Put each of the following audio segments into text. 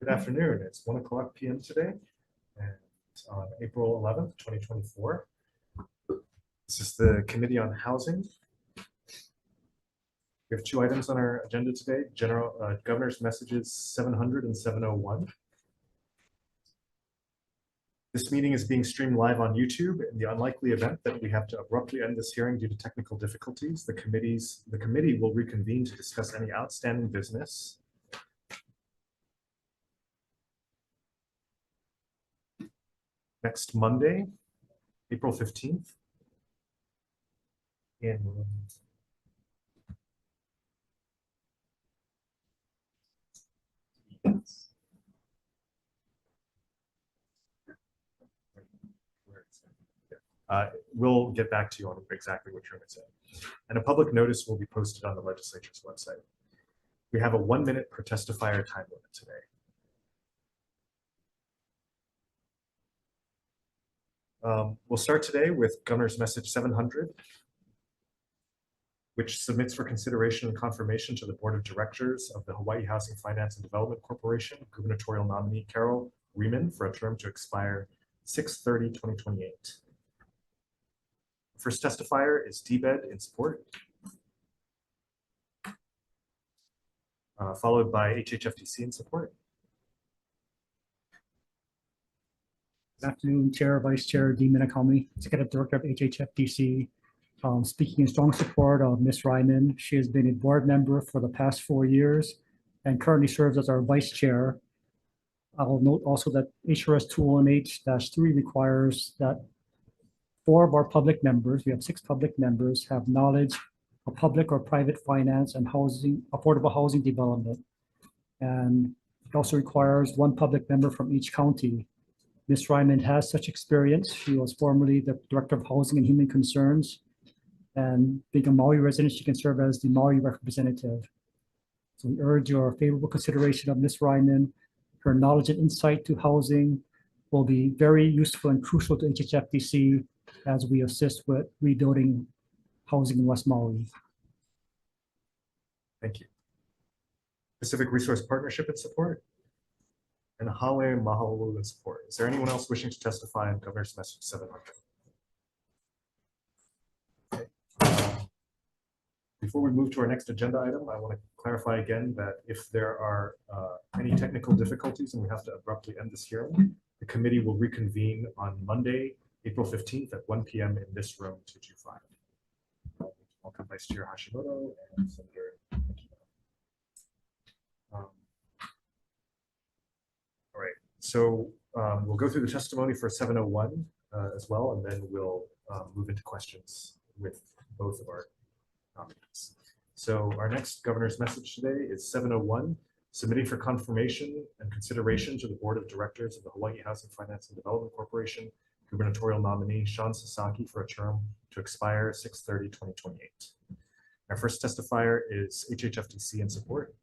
Good afternoon. It's 1:00 p.m. today, and on April 11th, 2024. This is the Committee on Housing. We have two items on our agenda today: Governor's Messages 700 and 701. This meeting is being streamed live on YouTube. In the unlikely event that we have to abruptly end this hearing due to technical difficulties, the committee will reconvene to discuss any outstanding business. Next Monday, April 15th, in we'll get back to you on exactly which room it's in. And a public notice will be posted on the legislature's website. We have a 1-minute per testifier time limit today. We'll start today with Governor's Message 700, which submits for consideration and confirmation to the Board of Directors of the Hawaii Housing Finance and Development Corporation gubernatorial nominee Carol Riemann for a term to expire 6/30/2028. First testifier is DBED in support, followed by HHFDC in support. Good afternoon, Chair, Vice Chair Dean Minakami, Executive Director of HHFDC. Speaking in strong support of Ms. Ryman. She has been a board member for the past 4 years and currently serves as our Vice Chair. I will note also that HRS 218-3 requires that 4 of our public members, we have 6 public members, have knowledge of public or private finance and housing, affordable housing development. And it also requires 1 public member from each county. Ms. Ryman has such experience. She was formerly the Director of Housing and Human Concerns, and being a Maui resident, she can serve as the Maui representative. So we urge your favorable consideration of Ms. Ryman. Her knowledge and insight to housing will be very useful and crucial to HHFDC as we assist with rebuilding housing in West Maui. Thank you. Pacific Resource Partnership in support, and HOU Mahalo in support. Is there anyone else wishing to testify on Governor's Message 700? Okay. Before we move to our next agenda item, I want to clarify again that if there are any technical difficulties and we have to abruptly end this hearing, the committee will reconvene on Monday, April 15th at 1 p.m. in this room 225. Welcome Vice Chair Hashimoto and Senator Makino. All right, so we'll go through the testimony for 701 as well, and then we'll move into questions with both of our nominees. So our next Governor's Message today is 701, submitting for confirmation and consideration to the Board of Directors of the Hawaii Housing Finance and Development Corporation gubernatorial nominee Sean Sasaki for a term to expire 6/30/2028. Our first testifier is HHFDC in support.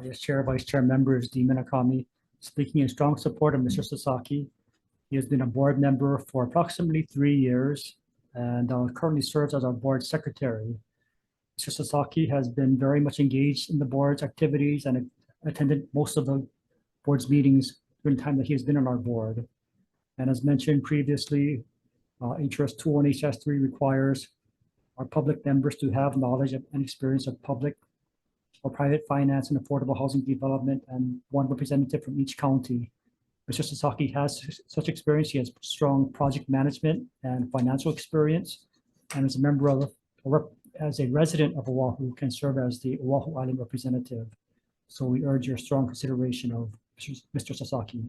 Yes, Chair, Vice Chair, members, Dean Minakami, speaking in strong support of Mr. Sasaki. He has been a board member for approximately 3 years and currently serves as our board secretary. Mr. Sasaki has been very much engaged in the board's activities and attended most of the board's meetings during the time that he has been on our board. And as mentioned previously, HRS 218-3 requires our public members to have knowledge and experience of public or private finance and affordable housing development, and 1 representative from each county. Mr. Sasaki has such experience. He has strong project management and financial experience, and as a member of, as a resident of Oahu, can serve as the Oahu Island representative. So we urge your strong consideration of Mr. Sasaki.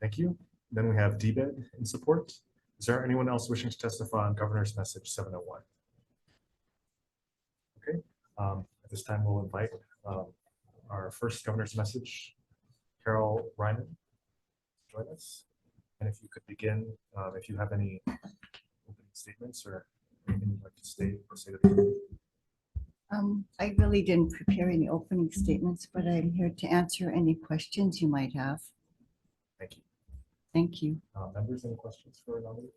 Thank you. Then we have DBED in support. Is there anyone else wishing to testify on Governor's Message 701? Okay. At this time, we'll invite our first Governor's Message, Carol Ryman, to join us. And if you could begin, if you have any opening statements or anything you'd like to state or say to the group. I really didn't prepare any opening statements, but I'm here to answer any questions you might have. Thank you. Thank you. Members, any questions for a nominee?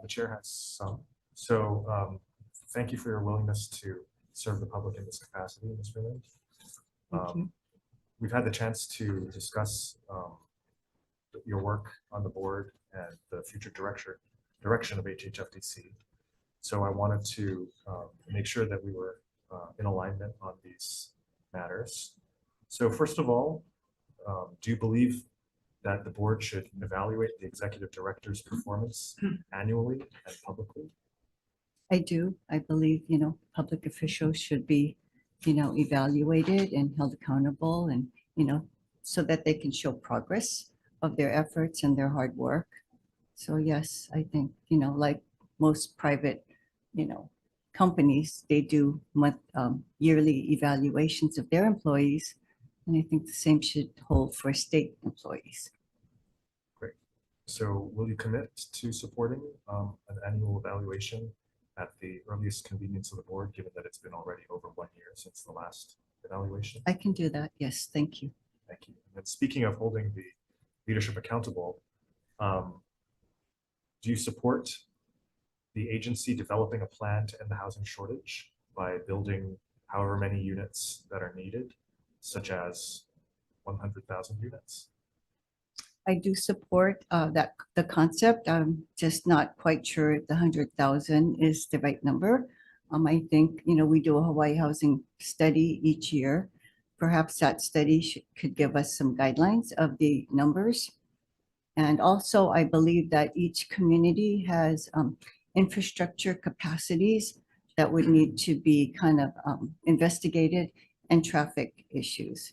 The chair has some. So thank you for your willingness to serve the public in this capacity, Ms. Freeland. Thank you. We've had the chance to discuss your work on the board and the future direction of HHFDC. So I wanted to make sure that we were in alignment on these matters. So first of all, do you believe that the board should evaluate the executive director's performance annually and publicly? I do. I believe, public officials should be, evaluated and held accountable and, so that they can show progress of their efforts and their hard work. So yes, I think, like most private, companies, they do yearly evaluations of their employees. And I think the same should hold for state employees. Great. So will you commit to supporting an annual evaluation at the earliest convenience of the board, given that it's been already over 1 year since the last evaluation? I can do that. Yes, thank you. Thank you. And speaking of holding the leadership accountable, do you support the agency developing a plan to end the housing shortage by building however many units that are needed, such as 100,000 units? I do support the concept. I'm just not quite sure if the 100,000 is the right number. I think, we do a Hawaii housing study each year. Perhaps that study could give us some guidelines of the numbers. And also, I believe that each community has infrastructure capacities that would need to be kind of investigated, and traffic issues.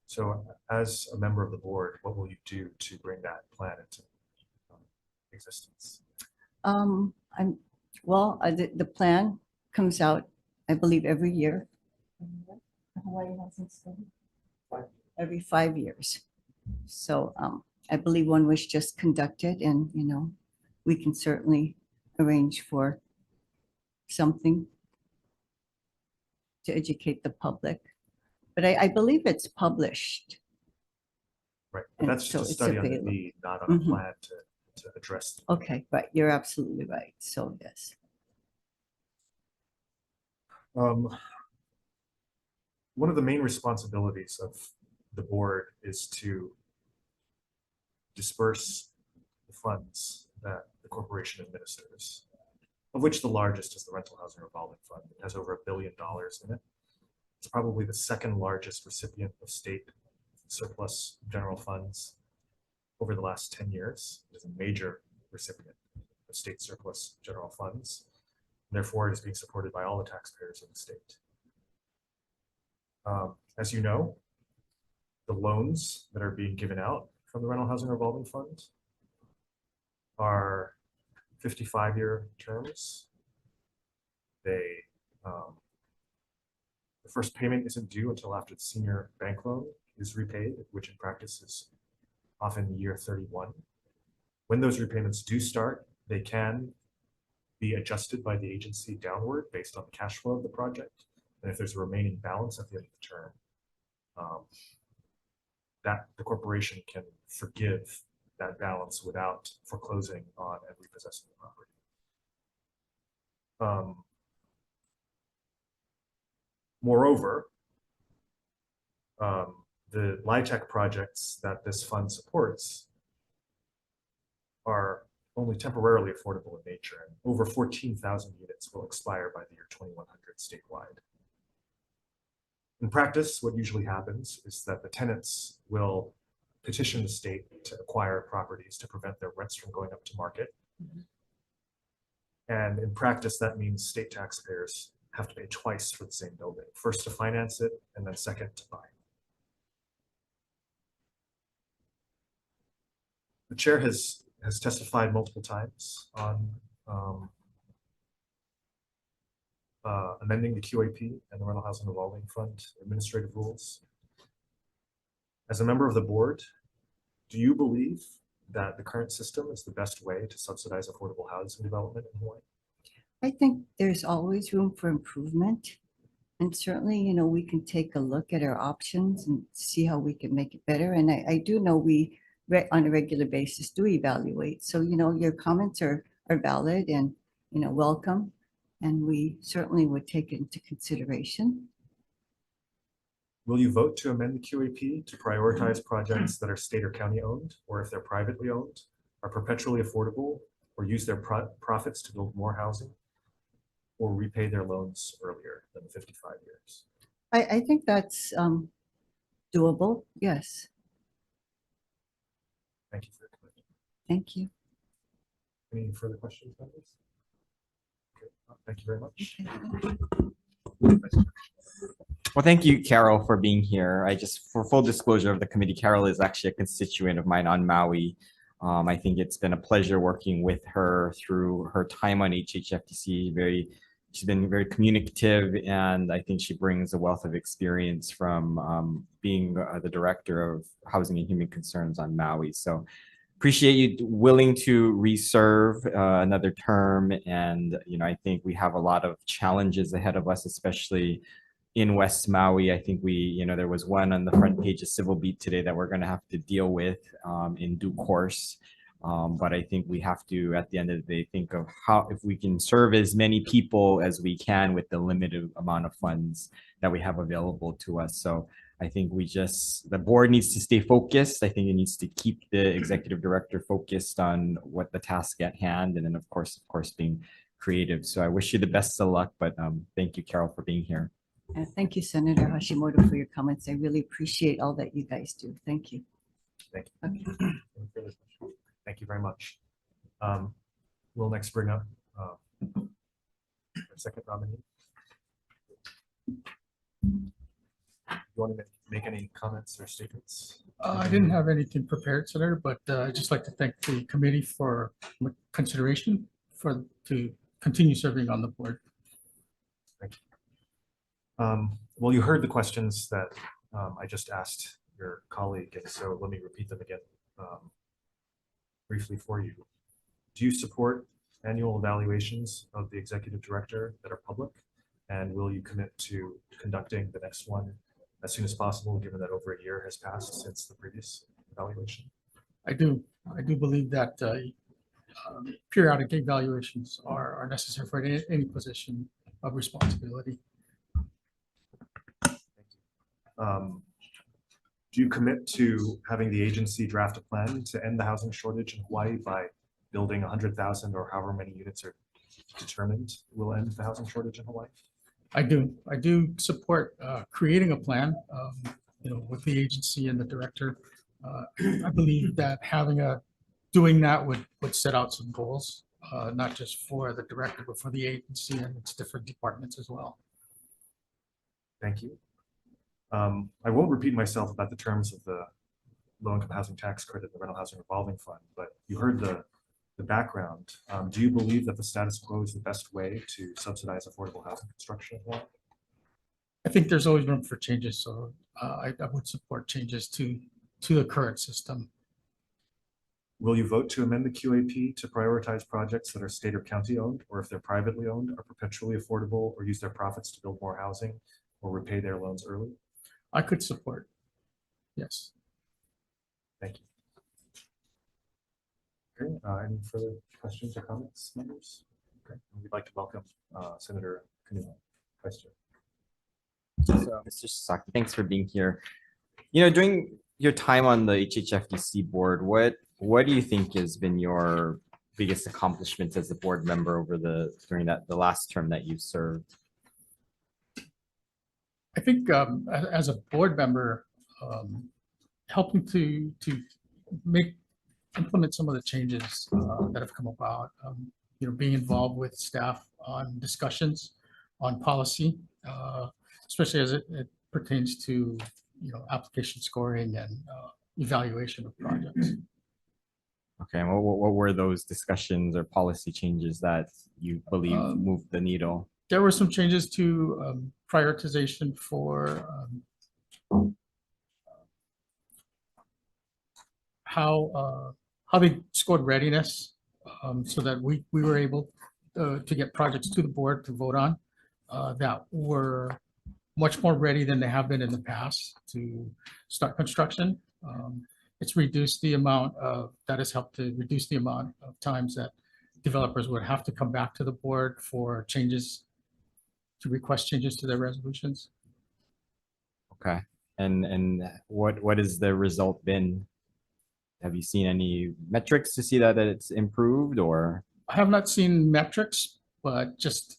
So as a member of the board, what will you do to bring that plan into existence? The plan comes out, I believe, every year. Hawaii housing study? Every 5 years. So I believe one was just conducted, and we can certainly arrange for something to educate the public. But I believe it's published. Right, but And that's so just a it's study on the available. need, not on a Mhm. plan to address. Okay, right. You're absolutely right. So yes. One of the main responsibilities of the board is to disperse the funds that the corporation administers, of which the largest is the Rental Housing Revolving Fund. It has over $1 billion in it. It's probably the second largest recipient of state surplus general funds over the last 10 years. It is a major recipient of state surplus general funds. Therefore, it is being supported by all the taxpayers in the state. As you know, the loans that are being given out from the Rental Housing Revolving Fund are 55-year terms. The first payment isn't due until after the senior bank loan is repaid, which in practice is often year 31. When those repayments do start, they can be adjusted by the agency downward based on the cash flow of the project. And if there's a remaining balance at the end of the term, that the corporation can forgive that balance without foreclosing on and repossessing the property. Moreover, the LIHTC projects that this fund supports are only temporarily affordable in nature, and over 14,000 units will expire by the year 2100 statewide. In practice, what usually happens is that the tenants will petition the state to acquire properties to prevent their rents from going up to market. And in practice, that means state taxpayers have to pay twice for the same building, first to finance it and then second to buy. The chair has testified multiple times on amending the QAP and the Rental Housing Revolving Fund administrative rules. As a member of the board, do you believe that the current system is the best way to subsidize affordable housing development in Hawaii? I think there's always room for improvement. And certainly, we can take a look at our options and see how we can make it better. And I do know we, on a regular basis, do evaluate. So, your comments are valid and, welcome. and we certainly would take it into consideration. Will you vote to amend the QAP to prioritize projects that are state or county owned, or if they're privately owned, are perpetually affordable, or use their profits to build more housing, or repay their loans earlier than 55 years? I think that's doable. Yes. Thank you for your comment. Thank you. Any further questions, members? Okay, thank you very much. Well, thank you, Carol, for being here. For full disclosure of the committee, Carol is actually a constituent of mine on Maui. I think it's been a pleasure working with her through her time on HHFDC. She's been very communicative, and I think she brings a wealth of experience from being the director of Housing and Human Concerns on Maui. So appreciate you willing to reserve another term. And, I think we have a lot of challenges ahead of us, especially in West Maui. I think there was one on the front page of Civil Beat today that we're going to have to deal with in due course. But I think we have to, at the end of the day, think of how, if we can serve as many people as we can with the limited amount of funds that we have available to us. So I think the board needs to stay focused. I think it needs to keep the executive director focused on what the task at hand. And then of course, being creative. So I wish you the best of luck, but thank you, Carol, for being here. Thank you, Senator Hashimoto, for your comments. I really appreciate all that you guys do. Thank you. Thank you. Okay. Thank you very much. We'll next bring up our second nominee. You want to make any comments or statements? I didn't have anything prepared, Senator, but I'd just like to thank the committee for consideration to continue serving on the board. Thank you. Well, you heard the questions that I just asked your colleague, and so let me repeat them again briefly for you. Do you support annual evaluations of the executive director that are public? And will you commit to conducting the next one as soon as possible, given that over a year has passed since the previous evaluation? I do believe that periodic evaluations are necessary for any position of responsibility. Thank you. Do you commit to having the agency draft a plan to end the housing shortage in Hawaii by building 100,000 or however many units are determined will end the housing shortage in Hawaii? I do support creating a plan, with the agency and the director. I believe that doing that would set out some goals, not just for the director, but for the agency and its different departments as well. Thank you. I won't repeat myself about the terms of the low-income housing tax credit, the rental housing revolving fund, but you heard the background. Do you believe that the status quo is the best way to subsidize affordable housing construction in Hawaii? I think there's always room for changes, so I would support changes to the current system. Will you vote to amend the QAP to prioritize projects that are state or county owned, or if they're privately owned, are perpetually affordable, or use their profits to build more housing, or repay their loans early? I could support. Yes. Thank you. Okay, any further questions or comments, members? Okay, we'd like to welcome Senator Kanuma, Vice Chair. So, Mr. Sasaki, thanks for being here. During your time on the HHFDC board, what do you think has been your biggest accomplishments as a board member during the last term that you served? I think as a board member, helping to implement some of the changes that have come about, being involved with staff on discussions on policy, especially as it pertains to application scoring and evaluation of projects. Okay, and what were those discussions or policy changes that you believe moved the needle? There were some changes to prioritization for how they scored readiness, so that we were able to get projects to the board to vote on that were much more ready than they have been in the past to start construction. It's reduced the amount that has helped to reduce the amount of times that developers would have to come back to the board for changes, to request changes to their resolutions. Okay. And what has the result been? Have you seen any metrics to see that it's improved, or? I have not seen metrics, but just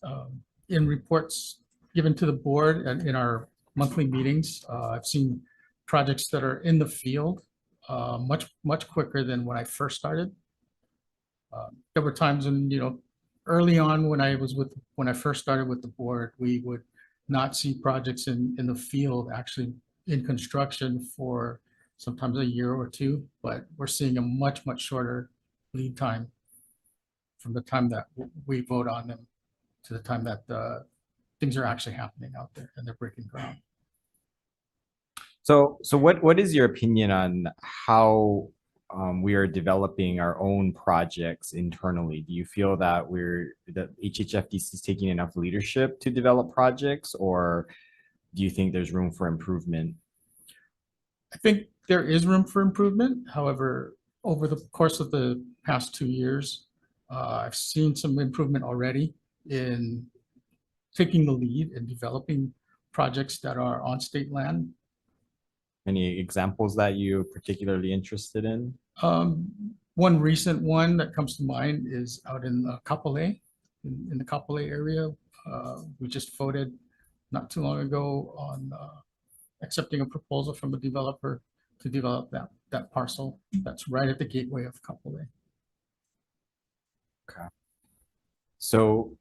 in reports given to the board and in our monthly meetings, I've seen projects that are in the field much quicker than when I first started. There were times when, early on when I first started with the board, we would not see projects in the field actually in construction for sometimes a year or two, but we're seeing a much shorter lead time from the time that we vote on them to the time that things are actually happening out there and they're breaking ground. So what is your opinion on how we are developing our own projects internally? Do you feel that that HHFDC is taking enough leadership to develop projects, or do you think there's room for improvement? I think there is room for improvement. However, over the course of the past 2 years, I've seen some improvement already in taking the lead and developing projects that are on state land. Any examples that you're particularly interested in? One recent one that comes to mind is out in Kapolei, in the Kapolei area. We just voted not too long ago on accepting a proposal from a developer to develop that parcel that's right at the gateway of Kapolei. Okay. So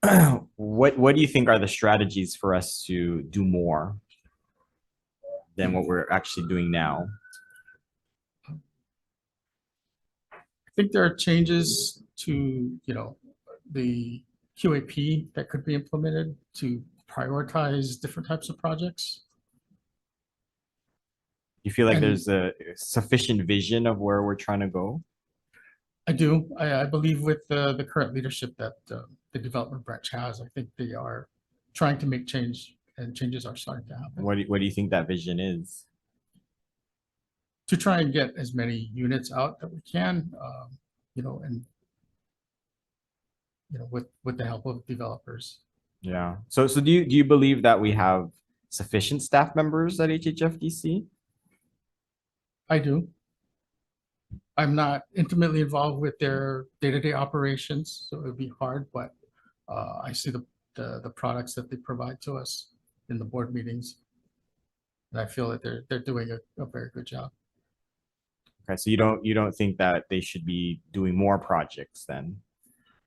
what do you think are the strategies for us to do more than what we're actually doing now? I think there are changes to, the QAP that could be implemented to prioritize different types of projects. You feel like And- there's a sufficient vision of where we're trying to go? I do. I believe with the current leadership that the development branch has, I think they are trying to make change, and changes are starting to happen. What do you think that vision is? To try and get as many units out that we can, and with the help of developers. Yeah. So do you believe that we have sufficient staff members at HHFDC? I do. I'm not intimately involved with their day-to-day operations, so it would be hard, but I see the products that they provide to us in the board meetings. And I feel that they're doing a very good job. Okay, so you don't think that they should be doing more projects then?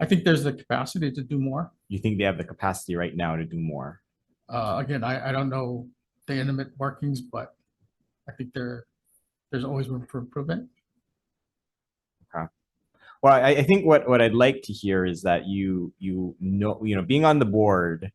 I think there's the capacity to do more. You think they have the capacity right now to do more? Again, I don't know the intimate workings, but I think there's always room for improvement. Well, I think what I'd like to hear is that being on the board,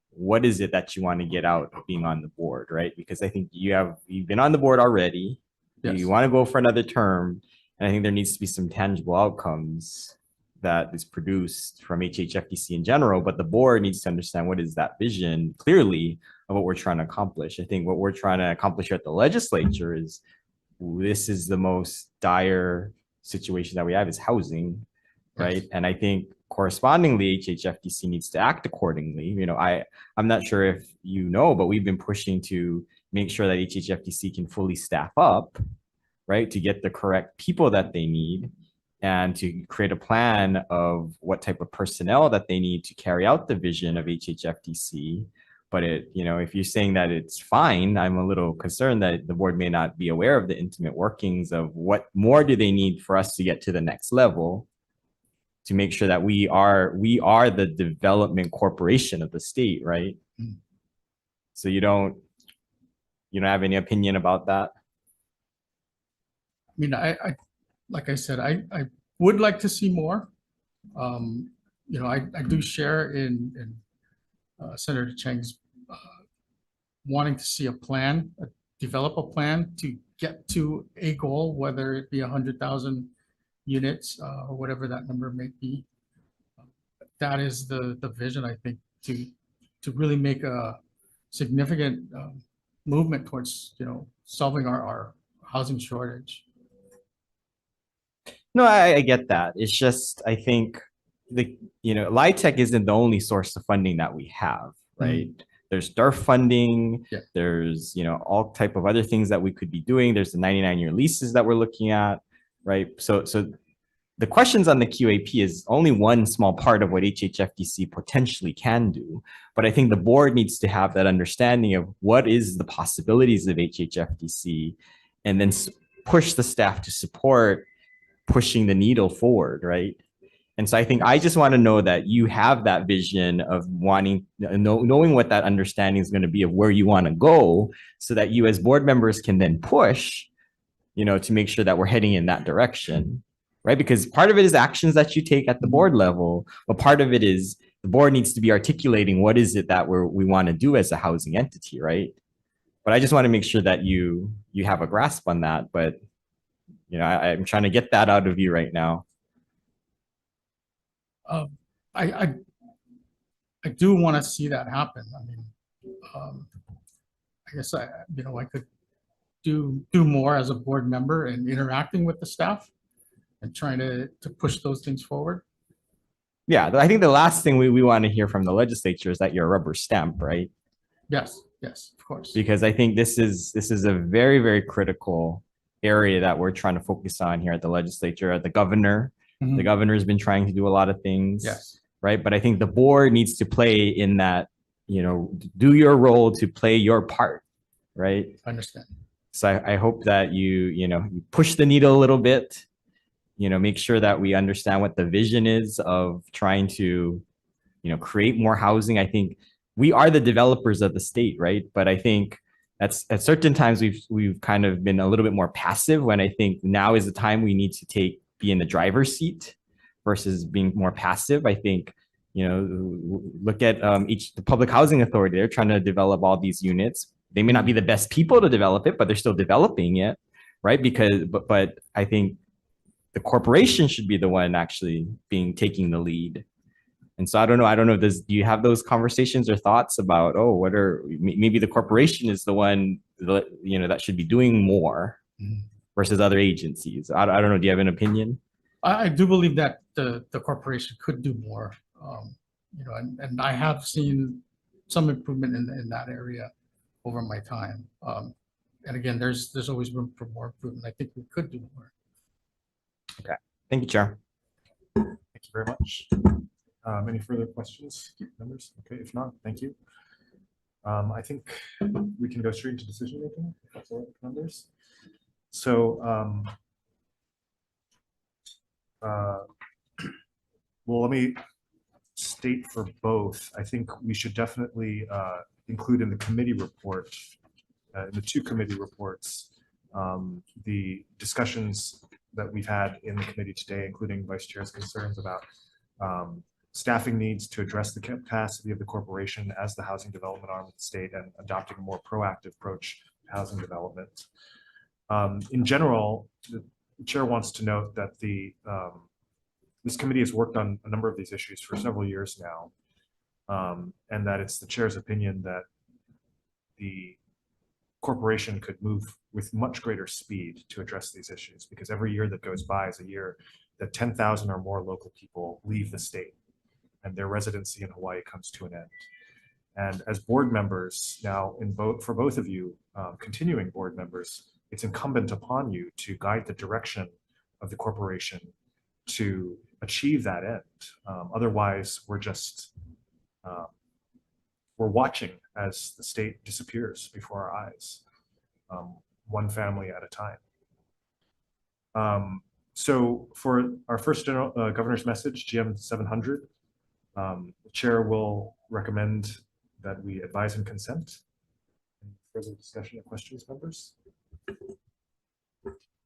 what is it that you want to get out of being on the board, right? Because I think you've been on the board already. Yes. You want to go for another term, and I think there needs to be some tangible outcomes that is produced from HHFDC in general, but the board needs to understand what is that vision clearly of what we're trying to accomplish. I think what we're trying to accomplish at the legislature is this is the most dire situation that we have is housing, right? Yes. And I think correspondingly, HHFDC needs to act accordingly. I'm not sure if but we've been pushing to make sure that HHFDC can fully staff up, right? To get the correct people that they need and to create a plan of what type of personnel that they need to carry out the vision of HHFDC. But if you're saying that it's fine, I'm a little concerned that the board may not be aware of the intimate workings of what more do they need for us to get to the next level to make sure that we are the development corporation of the state, right? Mm. So you don't have any opinion about that? I mean, I like I said, I would like to see more. I do share in Senator Cheng's wanting to see develop a plan to get to a goal, whether it be 100,000 units or whatever that number may be. That is the vision, I think, to really make a significant movement towards solving our housing shortage. No, I get that. It's just, I think LIHTC isn't the only source of funding that we have, right? There's DARF funding. Yeah. There's, all type of other things that we could be doing. There's the 99-year leases that we're looking at, right? So the questions on the QAP is only one small part of what HHFDC potentially can do. But I think the board needs to have that understanding of what is the possibilities of HHFDC and then push the staff to support pushing the needle forward, right? And so I just want to know that you have that vision of knowing what that understanding is going to be of where you want to go so that you as board members can then push, to make sure that we're heading in that direction, right? Because part of it is actions that you take at the board level, but part of it is the board needs to be articulating what is it that we want to do as a housing entity, right? But I just want to make sure that you have a grasp on that, but I'm trying to get that out of you right now. I do want to see that happen. I mean, I guess I could do more as a board member and interacting with the staff and trying to push those things forward. Yeah, I think the last thing we want to hear from the legislature is that you're a rubber stamp, right? Yes, of course. Because I think this is a very, very critical area that we're trying to focus on here at the legislature, at the governor. The governor's been trying to do a lot of things. Yes. Right. But I think the board needs to play in that, do your role to play your part. Right. I understand. So I hope that you push the needle a little bit, make sure that we understand what the vision is of trying to, create more housing. I think we are the developers of the state. Right. But I think at certain times we've kind of been a little bit more passive when I think now is the time we need to be in the driver's seat versus being more passive. I think, look at the public housing authority. They're trying to develop all these units. They may not be the best people to develop it, but they're still developing it, right? But I think the corporation should be the one actually taking the lead. And so I don't know. Do you have those conversations or thoughts about, maybe the corporation is the one, that should be doing more versus other agencies? I don't know. Do you have an opinion? I do believe that the corporation could do more, and I have seen some improvement in that area over my time. And again, there's always room for more improvement. I think we could do more. Okay. Thank you, Chair. Thank you very much. Any further questions, members? Okay, if not, thank you. I think we can go straight into decision making, if that's all right, members. So, well, let me state for both. I think we should definitely include in the committee report, in the two committee reports, the discussions that we've had in the committee today, including Vice Chair's concerns about staffing needs to address the capacity of the corporation as the housing development arm of the state and adopting a more proactive approach to housing development. In general, the chair wants to note that this committee has worked on a number of these issues for several years now, and that it's the chair's opinion that the corporation could move with much greater speed to address these issues, because every year that goes by is a year that 10,000 or more local people leave the state and their residency in Hawaii comes to an end. And as board members now, for both of you, continuing board members, it's incumbent upon you to guide the direction of the corporation to achieve that end. Otherwise, we're just we're watching as the state disappears before our eyes, one family at a time. So for our first governor's message, GM 700, the chair will recommend that we advise and consent. Any further discussion or questions, members?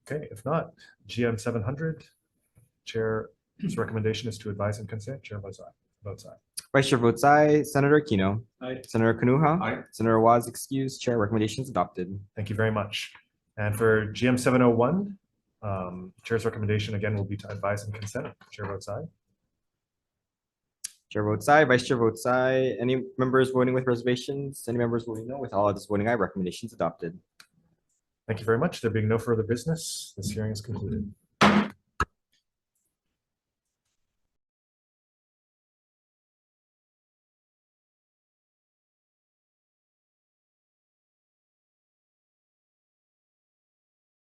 Okay, if not, GM 700, chair's recommendation is to advise and consent. Chair votes aye. Votes aye. Vice Chair votes aye. Senator Aquino. Aye. Senator Kanuha. Aye. Senator Waz excused. Chair recommendations adopted. Thank you very much. And for GM 701, chair's recommendation again will be to advise and consent. Chair votes aye. Chair votes aye. Vice Chair votes aye. Any members voting with reservations? Any members voting no? With all others voting aye, recommendations adopted. Thank you very much. There being no further business, this hearing is concluded.